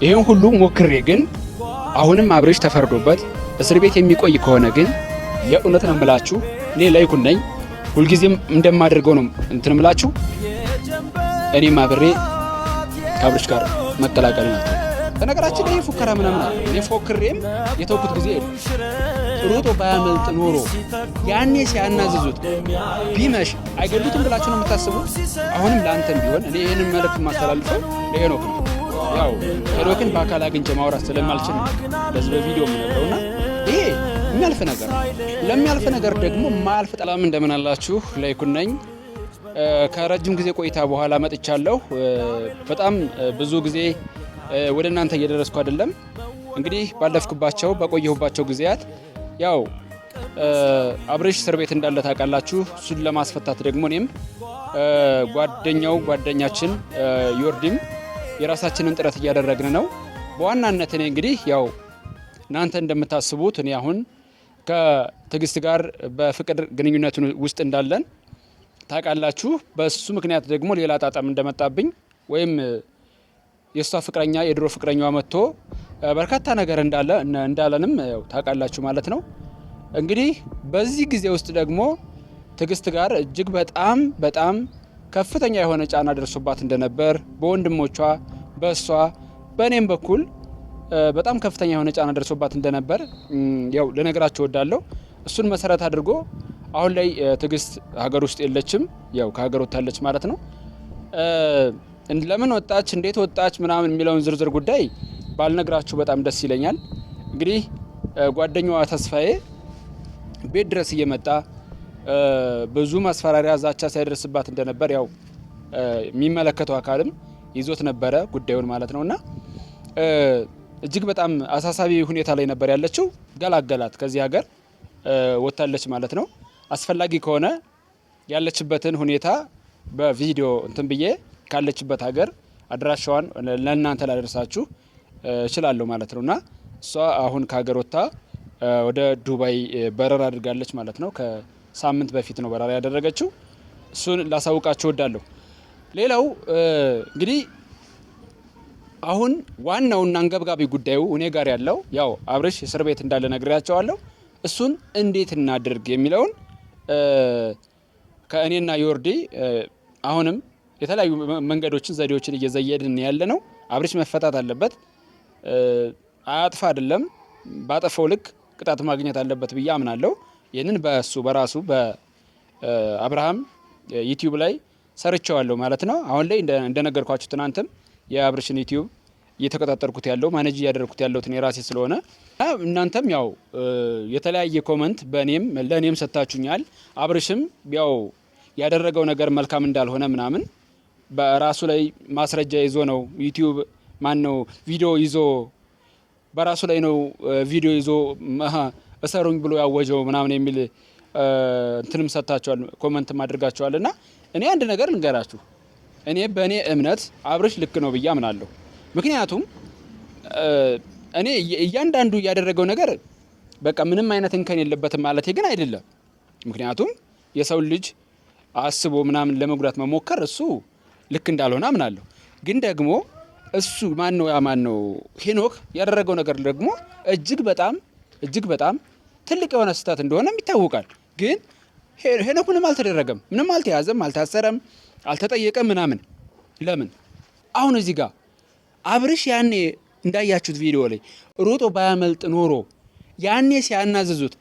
ይሄን ሁሉ ሞክሬ ግን አሁንም አብርሽ ተፈርዶበት እስር ቤት የሚቆይ ከሆነ ግን የእውነት ነው የምላችሁ እኔ ላይኩን ነኝ ሁልጊዜም እንደማደርገው ነው እንትን እምላችሁ እኔም አብሬ ከአብርሽ ጋር መቀላቀል ነው። በነገራችን ላይ ፉከራ ምናምን እኔ ፎክሬም የተውኩት ጊዜ ሩጦ ባያመልጥ ኖሮ ያኔ ሲያናዝዙት ቢመሽ አይገሉትም ብላችሁ ነው የምታስቡት? አሁንም ለአንተም ቢሆን እኔ ይህንን መልእክት ማስተላልፈው ለሄኖክ ነው። ያው ሄኖክን በአካል አግኝቼ ማውራት ስለማልችል ለዚህ በቪዲዮ የምነግረውና ይሄ የሚያልፍ ነገር ነው። ለሚያልፍ ነገር ደግሞ ማያልፍ ጠላም እንደምን አላችሁ? ላይኩን ነኝ። ከረጅም ጊዜ ቆይታ በኋላ መጥቻለሁ። በጣም ብዙ ጊዜ ወደ እናንተ እየደረስኩ አይደለም። እንግዲህ ባለፍኩባቸው በቆየሁባቸው ጊዜያት ያው አብርሽ እስር ቤት እንዳለ ታውቃላችሁ። እሱን ለማስፈታት ደግሞ እኔም ጓደኛችን ዮርዲም የራሳችንን ጥረት እያደረግን ነው። በዋናነት እኔ እንግዲህ ያው እናንተ እንደምታስቡት እኔ አሁን ከትዕግስት ጋር በፍቅር ግንኙነት ውስጥ እንዳለን ታውቃላችሁ። በሱ ምክንያት ደግሞ ሌላ ጣጣም እንደመጣብኝ ወይም የሷ ፍቅረኛ የድሮ ፍቅረኛዋ መጥቶ በርካታ ነገር እንዳለንም ታውቃላችሁ ማለት ነው። እንግዲህ በዚህ ጊዜ ውስጥ ደግሞ ትዕግስት ጋር እጅግ በጣም ከፍተኛ የሆነ ጫና ደርሶባት እንደነበር በወንድሞቿ በሷ በእኔም በኩል በጣም ከፍተኛ የሆነ ጫና ደርሶባት እንደነበር ያው ለነገራችሁ እወዳለሁ። እሱን መሰረት አድርጎ አሁን ላይ ትዕግስት ሀገር ውስጥ የለችም፣ ያው ከሀገር ወጣለች ማለት ነው። ለምን ወጣች እንዴት ወጣች ምናምን የሚለውን ዝርዝር ጉዳይ ባልነግራችሁ በጣም ደስ ይለኛል። እንግዲህ ጓደኛዋ ተስፋዬ ቤት ድረስ እየመጣ ብዙ ማስፈራሪያ ዛቻ ሳይደርስባት እንደነበር ያው የሚመለከተው አካልም ይዞት ነበረ ጉዳዩን ማለት ነውና እጅግ በጣም አሳሳቢ ሁኔታ ላይ ነበር ያለችው። ገላገላት፣ ከዚህ ሀገር ወጣለች ማለት ነው። አስፈላጊ ከሆነ ያለችበትን ሁኔታ በቪዲዮ እንትን ብዬ ካለችበት ሀገር አድራሻዋን ለእናንተ ላደርሳችሁ እችላለሁ ማለት ነውና እሷ አሁን ከሀገር ወጣ ወደ ዱባይ በረራ አድርጋለች ማለት ነው። ከሳምንት በፊት ነው በረራ ያደረገችው። እሱን ላሳውቃችሁ እወዳለሁ። ሌላው እንግዲህ አሁን ዋናውና አንገብጋቢ ጉዳዩ እኔ ጋር ያለው ያው አብርሽ እስር ቤት እንዳለ ነግሬያቸዋለሁ። እሱን እንዴት እናድርግ የሚለውን ከእኔና ዮርዲ አሁንም የተለያዩ መንገዶችን ዘዴዎችን እየዘየድን ያለ ነው። አብርሽ መፈታት አለበት። አያጥፋ አይደለም ባጠፈው ልክ ቅጣት ማግኘት አለበት ብዬ አምናለሁ። ይህንን በራሱ በአብርሃም ዩቲዩብ ላይ ሰርቸዋለሁ ማለት ነው። አሁን ላይ እንደነገርኳችሁ ትናንትም የአብርሽን ዩቲዩብ እየተቆጣጠርኩት ያለው ማኔጅ እያደረግኩት ያለሁት እኔ ራሴ ስለሆነ እናንተም ያው የተለያየ ኮመንት ለእኔም ሰጥታችሁኛል። አብርሽም ያው ያደረገው ነገር መልካም እንዳልሆነ ምናምን በራሱ ላይ ማስረጃ ይዞ ነው ዩቲዩብ ቪዲዮ ይዞ በራሱ ላይ ነው ቪዲዮ ይዞ እሰሩኝ ብሎ ያወጀው ምናምን የሚል እንትንም ሰጥታችኋል፣ ኮመንትም አድርጋችኋልና እኔ አንድ ነገር ልንገራችሁ። እኔ በእኔ እምነት አብርሽ ልክ ነው ብዬ አምናለሁ። ምክንያቱም እኔ እያንዳንዱ ያደረገው ነገር በቃ ምንም አይነት እንከን የለበትም ማለት ግን አይደለም። ምክንያቱም የሰው ልጅ አስቦ ምናምን ለመጉዳት መሞከር እሱ ልክ እንዳልሆነ አምናለሁ። ግን ደግሞ እሱ ማነው ሄኖክ ያደረገው ነገር ደግሞ እጅግ በጣም ትልቅ የሆነ ስህተት እንደሆነ ይታወቃል። ግን ሄኖክ ምንም አልተደረገም፣ ምንም አልተያዘም፣ አልታሰረም፣ አልተጠየቀም ምናምን። ለምን አሁን እዚህ ጋር አብርሽ ያኔ እንዳያችሁት ቪዲዮ ላይ ሮጦ ባያመልጥ ኖሮ ያኔ ሲያናዝዙት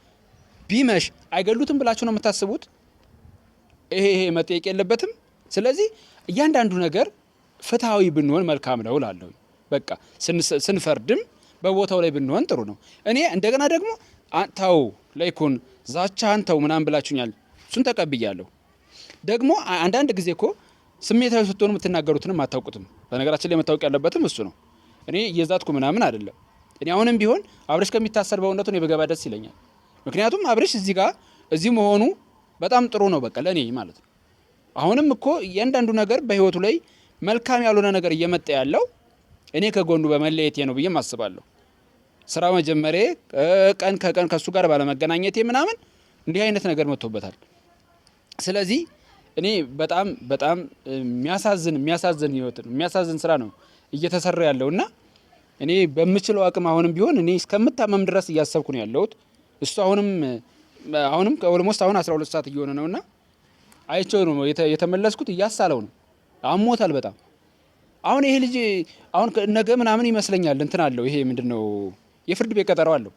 ቢመሽ አይገሉትም ብላችሁ ነው የምታስቡት? ይሄ መጠየቅ የለበትም። ስለዚህ እያንዳንዱ ነገር ፍትሃዊ ብንሆን መልካም ነው እላለሁ። በቃ ስንፈርድም በቦታው ላይ ብንሆን ጥሩ ነው። እኔ እንደገና ደግሞ ታው ላይኩን ዛቻህን ተው ምናምን ብላችሁኛል። እሱን ተቀብያለሁ። ደግሞ አንዳንድ ጊዜ እኮ ስሜታዊ ስትሆኑ የምትናገሩትንም አታውቁትም። በነገራችን ላይ መታወቅ ያለበትም እሱ ነው። እኔ እየዛትኩ ምናምን አይደለም። እኔ አሁንም ቢሆን አብርሽ ከሚታሰር በእውነቱ እኔ በገባ ደስ ይለኛል። ምክንያቱም አብርሽ እዚህ መሆኑ በጣም ጥሩ ነው በቃ ለእኔ ማለት ነው። አሁንም እኮ እያንዳንዱ ነገር በህይወቱ ላይ መልካም ያልሆነ ነገር እየመጣ ያለው እኔ ከጎኑ በመለየቴ ነው ብዬ አስባለሁ። ስራ መጀመሬ ቀን ከቀን ከሱ ጋር ባለመገናኘቴ ምናምን እንዲህ አይነት ነገር መጥቶበታል። ስለዚህ እኔ በጣም የሚያሳዝን ህይወት ነው፣ የሚያሳዝን ስራ ነው እየተሰራ ያለውና እኔ በምችለው አቅም አሁንም ቢሆን እኔ እስከምታመም ድረስ እያሰብኩ ነው ያለሁት። እሱ አሁንም ኦልሞስት አሁን 12 ሰዓት እየሆነ ነውና አይቼው ነው የተመለስኩት። እያሳለው ነው፣ አሞታል በጣም። አሁን ይሄ ልጅ አሁን ነገ ምናምን ይመስለኛል እንትን አለው፣ ይሄ ምንድነው የፍርድ ቤት ቀጠሮ አለው።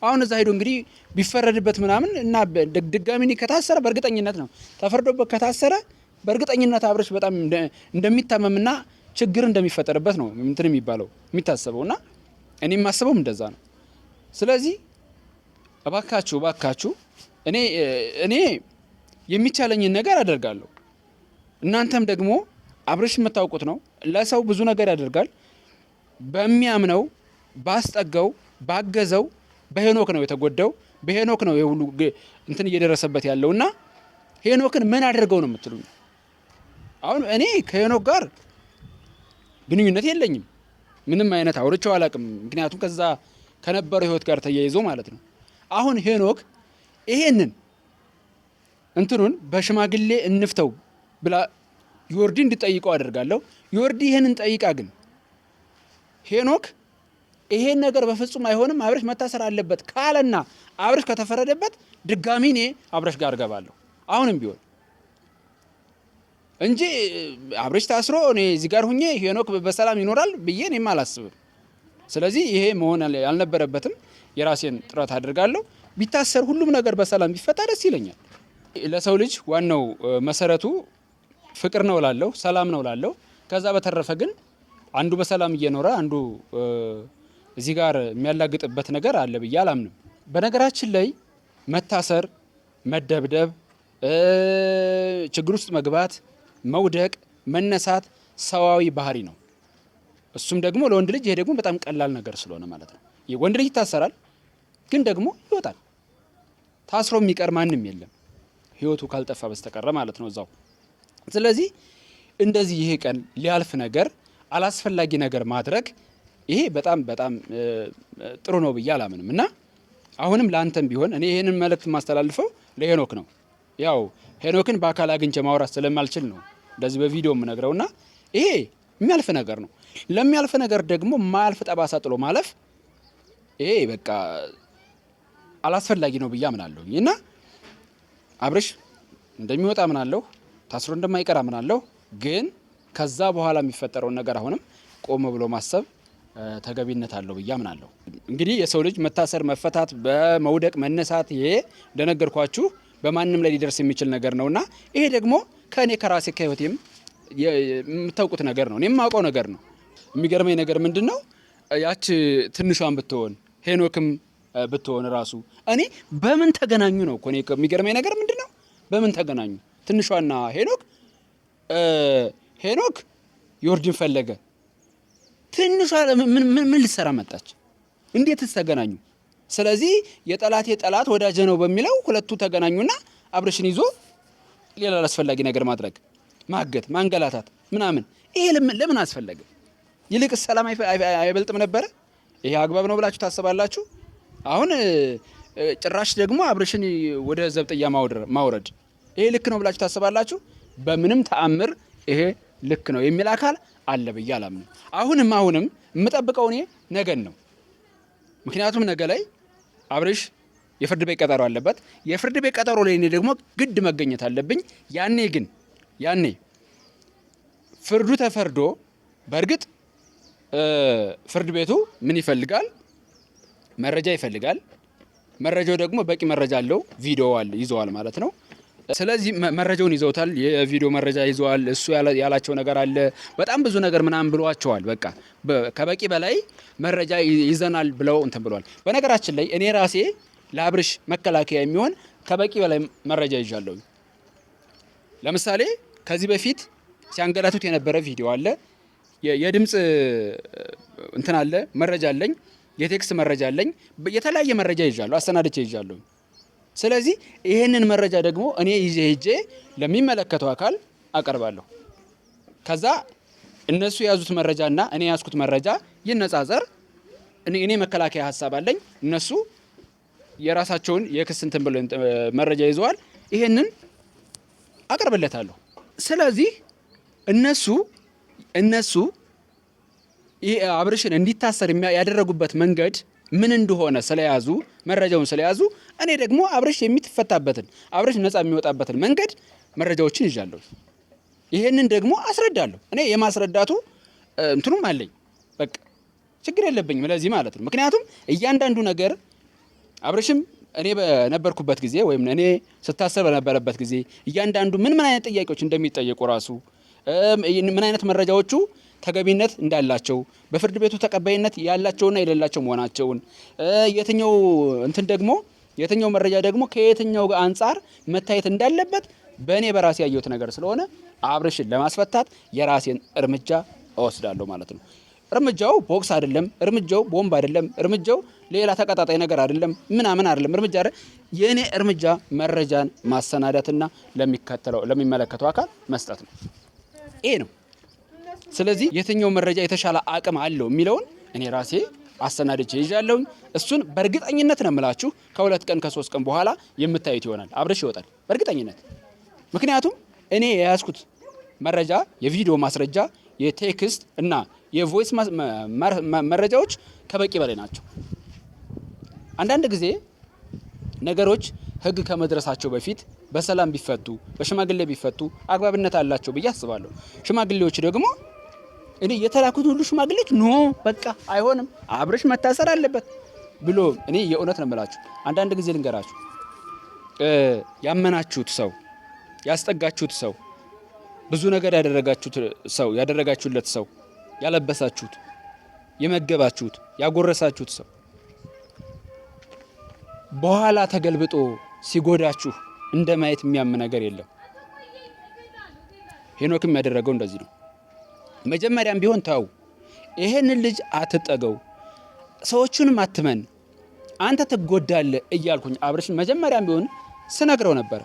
አሁን እዛ ሄዶ እንግዲህ ቢፈረድበት ምናምን እና ድጋሚ ከታሰረ በእርግጠኝነት ነው ተፈርዶበት ከታሰረ በእርግጠኝነት አብርሽ በጣም እንደሚታመምና ችግር እንደሚፈጠርበት ነው እንትን የሚባለው የሚታሰበውና እኔ የማስበውም እንደዛ ነው። ስለዚህ እባካችሁ እኔ የሚቻለኝን ነገር አደርጋለሁ። እናንተም ደግሞ አብርሽ የምታውቁት ነው፣ ለሰው ብዙ ነገር ያደርጋል። በሚያምነው ባስጠጋው ባገዘው በሄኖክ ነው የተጎዳው። በሄኖክ ነው የሁሉ እንትን እየደረሰበት ያለውና ሄኖክን ምን አድርገው ነው የምትሉኝ? አሁን እኔ ከሄኖክ ጋር ግንኙነት የለኝም፣ ምንም አይነት አውርቼው አላውቅም። ምክንያቱም ከዛ ከነበረው ህይወት ጋር ተያይዞ ማለት ነው። አሁን ሄኖክ ይሄንን እንትኑን በሽማግሌ እንፍተው ብላ ዮርዲ እንድጠይቀው አደርጋለሁ። ዮርዲ ይሄንን ጠይቃ ግን ሄኖክ ይሄን ነገር በፍጹም አይሆንም አብርሽ መታሰር አለበት ካለና አብርሽ ከተፈረደበት ድጋሚ እኔ አብርሽ ጋር ገባለሁ አሁንም ቢሆን እንጂ አብርሽ ታስሮ እኔ እዚህ ጋር ሁኜ ሄኖክ በሰላም ይኖራል ብዬ እኔም አላስብም። ስለዚህ ይሄ መሆን ያልነበረበትም የራሴን ጥረት አድርጋለሁ። ቢታሰር ሁሉም ነገር በሰላም ቢፈታ ደስ ይለኛል። ለሰው ልጅ ዋናው መሰረቱ ፍቅር ነው እላለሁ፣ ሰላም ነው እላለሁ። ከዛ በተረፈ ግን አንዱ በሰላም እየኖረ አንዱ እዚህ ጋር የሚያላግጥበት ነገር አለ ብዬ አላምንም። በነገራችን ላይ መታሰር፣ መደብደብ፣ ችግር ውስጥ መግባት፣ መውደቅ፣ መነሳት ሰዋዊ ባህሪ ነው። እሱም ደግሞ ለወንድ ልጅ ይሄ ደግሞ በጣም ቀላል ነገር ስለሆነ ማለት ነው። ወንድ ልጅ ይታሰራል፣ ግን ደግሞ ይወጣል። ታስሮ የሚቀር ማንም የለም ህይወቱ ካልጠፋ በስተቀረ ማለት ነው እዛው። ስለዚህ እንደዚህ ይሄ ቀን ሊያልፍ ነገር አላስፈላጊ ነገር ማድረግ ይሄ በጣም ጥሩ ነው ብዬ አላምንም። እና አሁንም ለአንተም ቢሆን እኔ ይሄንን መልእክት ማስተላልፈው ለሄኖክ ነው። ያው ሄኖክን በአካል አግኝቼ ማውራት ስለማልችል ነው እንደዚህ በቪዲዮ የምነግረውና ይሄ የሚያልፍ ነገር ነው። ለሚያልፍ ነገር ደግሞ ማያልፍ ጠባሳ ጥሎ ማለፍ ይሄ በቃ አላስፈላጊ ነው ብዬ አምናለሁ። እና አብርሽ እንደሚወጣ አምናለሁ፣ ታስሮ እንደማይቀር አምናለሁ። ግን ከዛ በኋላ የሚፈጠረውን ነገር አሁንም ቆም ብሎ ማሰብ ተገቢነት አለው ብዬ አምናለሁ። እንግዲህ የሰው ልጅ መታሰር፣ መፈታት፣ በመውደቅ መነሳት ይሄ እንደነገርኳችሁ በማንም ላይ ሊደርስ የሚችል ነገር ነውና ይሄ ደግሞ ከኔ ከራሴ ከህይወቴም የምታውቁት ነገር ነው፣ እኔም የማውቀው ነገር ነው። የሚገርመኝ ነገር ምንድነው ያች ትንሿን ብትሆን ሄኖክም ብትሆን ራሱ እኔ በምን ተገናኙ ነው እኮ። እኔ የሚገርመኝ ነገር ምንድነው በምን ተገናኙ ትንሿና ሄኖክ ዮርዲን ፈለገ። ትንሿ ምን ልትሰራ መጣች? እንዴትስ ተገናኙ? ስለዚህ የጠላቴ ጠላት ወዳጄ ነው በሚለው ሁለቱ ተገናኙና አብርሽን ይዞ ሌላ አስፈላጊ ነገር ማድረግ፣ ማገት፣ ማንገላታት ምናምን ይሄ ለምን አስፈለገ? ይልቅስ ሰላም አይበልጥም ነበረ? ይሄ አግባብ ነው ብላችሁ ታስባላችሁ? አሁን ጭራሽ ደግሞ አብርሽን ወደ ዘብጥያ ማውረድ ይሄ ልክ ነው ብላችሁ ታስባላችሁ? በምንም ተአምር ይሄ ልክ ነው የሚል አካል አለ ብዬ አላምንም። አሁንም የምጠብቀው እኔ ነገን ነው። ምክንያቱም ነገ ላይ አብርሽ የፍርድ ቤት ቀጠሮ አለበት። የፍርድ ቤት ቀጠሮ ላይ እኔ ደግሞ ግድ መገኘት አለብኝ። ያኔ ፍርዱ ተፈርዶ በእርግጥ ፍርድ ቤቱ ምን ይፈልጋል? መረጃ ይፈልጋል። መረጃው ደግሞ በቂ መረጃ አለው፣ ቪዲዮ ይዘዋል ማለት ነው። ስለዚህ መረጃውን ይዘውታል፣ የቪዲዮ መረጃ ይዘዋል። እሱ ያላቸው ነገር አለ፣ በጣም ብዙ ነገር ምናምን ብሏቸዋል። በቃ ከበቂ በላይ መረጃ ይዘናል ብለው እንትን ብሏል። በነገራችን ላይ እኔ ራሴ ለአብርሽ መከላከያ የሚሆን ከበቂ በላይ መረጃ ይዣለሁ። ለምሳሌ ከዚህ በፊት ሲያንገላቱት የነበረ ቪዲዮ አለ፣ የድምፅ እንትን አለ፣ መረጃ አለኝ፣ የቴክስት መረጃ አለኝ፣ የተለያየ መረጃ ይዣለሁ፣ አሰናድቼ ይዣለሁ። ስለዚህ ይሄንን መረጃ ደግሞ እኔ ይዤ ሄጄ ለሚመለከተው አካል አቀርባለሁ። ከዛ እነሱ የያዙት መረጃና እኔ ያዝኩት መረጃ ይነጻጸር። እኔ መከላከያ ሀሳብ አለኝ፣ እነሱ የራሳቸውን የክስ እንትን ብለው መረጃ ይዘዋል። ይሄንን አቀርብለታለሁ። ስለዚህ እነሱ ይሄ አብርሽን እንዲታሰር ያደረጉበት መንገድ ምን እንደሆነ ስለያዙ መረጃውን ስለያዙ እኔ ደግሞ አብርሽ የሚፈታበትን አብርሽ ነፃ የሚወጣበትን መንገድ መረጃዎችን ይዣለሁ። ይሄንን ደግሞ አስረዳለሁ። እኔ የማስረዳቱ እንትኑም አለኝ። በቃ ችግር የለብኝም ለዚህ ማለት ነው። ምክንያቱም እያንዳንዱ ነገር አብርሽም እኔ በነበርኩበት ጊዜ ወይም እኔ ስታሰር በነበረበት ጊዜ እያንዳንዱ ምን አይነት ጥያቄዎች እንደሚጠየቁ ራሱ ምን አይነት መረጃዎቹ ተገቢነት እንዳላቸው በፍርድ ቤቱ ተቀባይነት ያላቸውና የሌላቸው መሆናቸውን የትኛው እንትን ደግሞ የትኛው መረጃ ደግሞ ከየትኛው አንፃር መታየት እንዳለበት በእኔ በራሴ ያየሁት ነገር ስለሆነ አብርሽን ለማስፈታት የራሴን እርምጃ እወስዳለሁ ማለት ነው። እርምጃው ቦክስ አይደለም፣ እርምጃው ቦምብ አይደለም፣ እርምጃው ሌላ ተቀጣጣይ ነገር አይደለም፣ ምናምን አይደለም። እርምጃ የኔ እርምጃ መረጃን ማሰናዳትና ለሚመለከተው አካል መስጠት ነው። ይሄ ነው። ስለዚህ የትኛው መረጃ የተሻለ አቅም አለው የሚለውን እኔ ራሴ አሰናድቼ ይዣለሁኝ። እሱን በእርግጠኝነት ነው የምላችሁ ከ2 ቀን ከ3 ቀን በኋላ የምታዩት ይሆናል። አብርሽ ይወጣል በእርግጠኝነት። ምክንያቱም እኔ የያዝኩት መረጃ የቪዲዮ ማስረጃ፣ የቴክስት እና የቮይስ መረጃዎች ከበቂ በላይ ናቸው። አንዳንድ ጊዜ ነገሮች ህግ ከመድረሳቸው በፊት በሰላም ቢፈቱ በሽማግሌ ቢፈቱ አግባብነት አላቸው ብዬ አስባለሁ። ሽማግሌዎች ደግሞ እኔ የተላኩት ሁሉ ሽማግሌዎች ኖ በቃ አይሆንም አብርሽ መታሰር አለበት ብሎ እኔ የእውነት ነው የምላችሁ። አንዳንድ ጊዜ ልንገራችሁ፣ ያመናችሁት ሰው ያስጠጋችሁት ሰው ብዙ ነገር ያደረጋችሁለት ሰው ያለበሳችሁት የመገባችሁት ያጎረሳችሁት ሰው በኋላ ተገልብጦ ሲጎዳችሁ እንደ ማየት የሚያም ነገር የለም። ሄኖክም ያደረገው እንደዚህ ነው። መጀመሪያም ቢሆን ተው፣ ይሄንን ልጅ አትጠገው፣ ሰዎቹንም አትመን፣ አንተ ትጎዳለህ እያልኩኝ አብርሽን መጀመሪያም ቢሆን ስነግረው ነበር።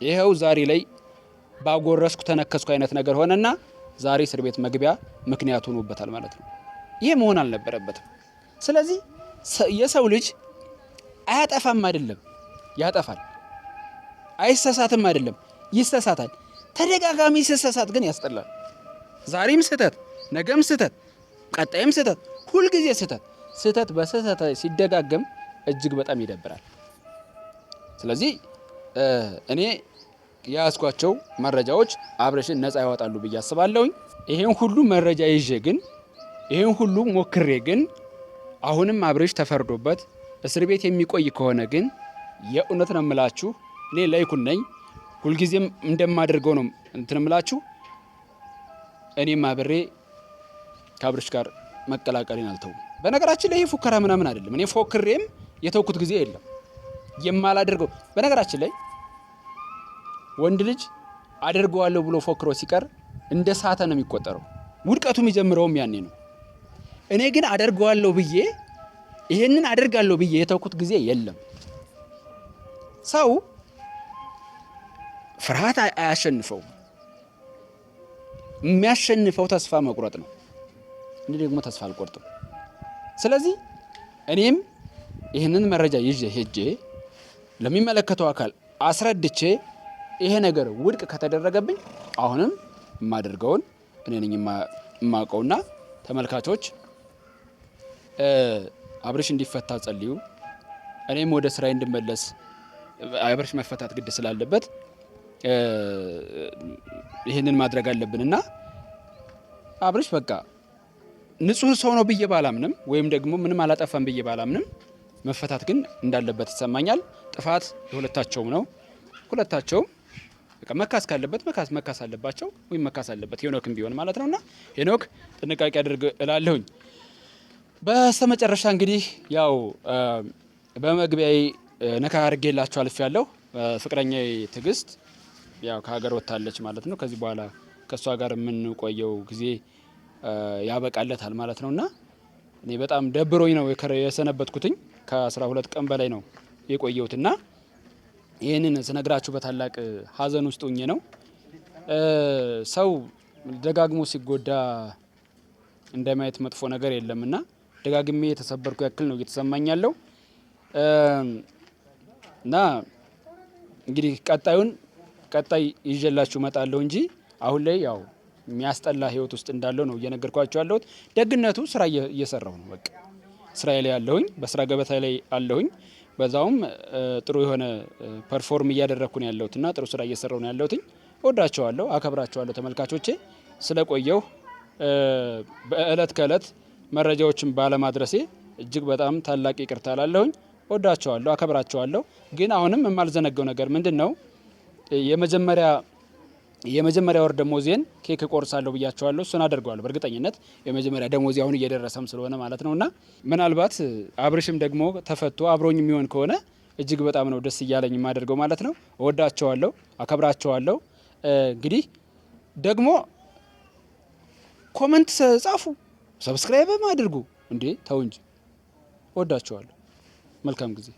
ይሄው ዛሬ ላይ ባጎረስኩ ተነከስኩ አይነት ነገር ሆነና ዛሬ እስር ቤት መግቢያ ምክንያት ሆኖበታል ማለት ነው። ይሄ መሆን አልነበረበትም። ስለዚህ የሰው ልጅ አያጠፋም አይደለም ያጠፋል፣ አይሰሳትም አይደለም ይሰሳታል። ተደጋጋሚ ሲሰሳት ግን ያስጠላል። ዛሬም ስህተት፣ ነገም ስህተት፣ ቀጣይም ስህተት፣ ሁልጊዜ ስህተት በስህተት ሲደጋገም እጅግ በጣም ይደብራል። ስለዚህ እኔ የያዝኳቸው መረጃዎች አብርሽን ነፃ ያወጣሉ ብዬ አስባለሁኝ። ይሄን ሁሉ መረጃ ይዤ ግን ይሄን ሁሉ ሞክሬ ግን አሁንም አብርሽ ተፈርዶበት እስር ቤት የሚቆይ ከሆነ ግን የእውነት ነው የምላችሁ እኔ ላይኩን ነኝ። ሁልጊዜም እንደማደርገው ነው እንትን የምላችሁ። እኔም አብሬ ከአብርሽ ጋር መቀላቀልን አልተውም። በነገራችን ላይ ይሄ ፉከራ ምናምን አይደለም። እኔ ፎክሬም የተውኩት ጊዜ የለም የማላደርገው። በነገራችን ላይ ወንድ ልጅ አደርገዋለሁ ብሎ ፎክሮ ሲቀር እንደ ሳተ ነው የሚቆጠረው። ውድቀቱ የሚጀምረውም ያኔ ነው። እኔ ግን አደርገዋለሁ ብዬ ይሄንን አደርጋለሁ ብዬ የተውኩት ጊዜ የለም። ሰው ፍርሃት አያሸንፈው፣ የሚያሸንፈው ተስፋ መቁረጥ ነው። እኔ ደግሞ ተስፋ አልቆርጥም። ስለዚህ እኔም ይህንን መረጃ ይዤ ሄጄ ለሚመለከተው አካል አስረድቼ ይሄ ነገር ውድቅ ከተደረገብኝ አሁንም የማደርገውን እኔ ነኝ የማውቀውና ተመልካቾች አብርሽ እንዲፈታ ጸልዩ። እኔም ወደ ስራዬ እንድመለስ አብርሽ መፈታት ግድ ስላለበት ይህንን ማድረግ አለብንና አብርሽ በቃ ንጹህ ሰው ነው ብዬ ባላምንም ወይም ደግሞ ምንም አላጠፋም ብዬ ባላምንም መፈታት ግን እንዳለበት ይሰማኛል። ጥፋት የሁለታቸውም ነው። ሁለታቸውም በቃ መካስ ካለበት መካስ አለባቸው ወይም መካስ አለበት ሄኖክም ቢሆን ማለት ነውና ሄኖክ ጥንቃቄ አድርግ እላለሁኝ። በስተመጨረሻ እንግዲህ ያው በመግቢያዬ ነካ አድርጌላችሁ አልፌያለሁ። ፍቅረኛዬ ትዕግስት ያው ከሀገር ወጥታለች ማለት ነው። ከዚህ በኋላ ከሷ ጋር የምንቆየው ጊዜ ያበቃለታል ማለት ነውና እኔ በጣም ደብሮኝ ነው የሰነበትኩትኝ። ከ12 ቀን በላይ ነው የቆየሁትና ይህንን ስነግራችሁ በታላቅ ሀዘን ውስጥ ሆኜ ነው። ሰው ደጋግሞ ሲጎዳ እንደማየት መጥፎ ነገር የለምና ደጋግሜ የተሰበርኩ ያክል ነው እየተሰማኝ ያለው እና እንግዲህ ቀጣይ ይዤላችሁ እመጣለሁ እንጂ አሁን ላይ ያው የሚያስጠላ ህይወት ውስጥ እንዳለው ነው እየነገርኳቸው ያለሁት። ደግነቱ ስራ እየሰራሁ ነው። በቃ ስራዬ ላይ ያለሁኝ፣ በስራ ገበታ ላይ አለሁኝ። በዛውም ጥሩ የሆነ ፐርፎርም እያደረግኩ ነው ያለሁት እና ጥሩ ስራ እየሰራሁ ነው ያለሁት። እወዳቸዋለሁ፣ አከብራቸዋለሁ ተመልካቾቼ። ስለቆየሁ በእለት ከእለት መረጃዎችን ባለማድረሴ እጅግ በጣም ታላቅ ይቅርታ ላለሁኝ። እወዳቸዋለሁ፣ አከብራቸዋለሁ። ግን አሁንም የማልዘነገው ነገር ምንድን ነው የመጀመሪያ ወር ደሞዜን ኬክ ቆርሳለሁ ብያቸዋለሁ። እሱን አደርገዋለሁ በእርግጠኝነት። የመጀመሪያ ደሞዜ አሁን እየደረሰም ስለሆነ ማለት ነውና ምናልባት አብርሽም ደግሞ ተፈቶ አብሮኝ የሚሆን ከሆነ እጅግ በጣም ነው ደስ እያለኝ የማደርገው ማለት ነው። እወዳቸዋለሁ፣ አከብራቸዋለሁ። እንግዲህ ደግሞ ኮመንት ጻፉ፣ ሰብስክራይብም አድርጉ። እንዴ ተው እንጂ። እወዳቸዋለሁ። መልካም ጊዜ